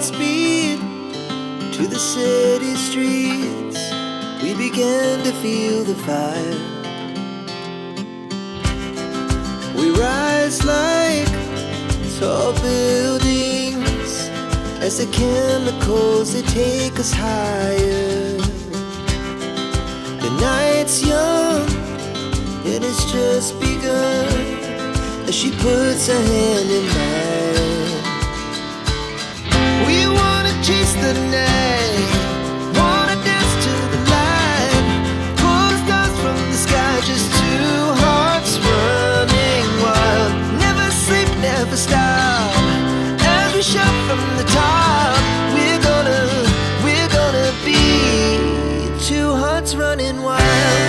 speed to the city streets. We began to feel the fire. We rise like tall buildings as the chemicals, they take us higher. The night's young and it's just begun as she puts her hand in mine. We wanna chase the night, wanna dance to the light, pull the stars from the sky, just two hearts running wild. Never sleep, never stop.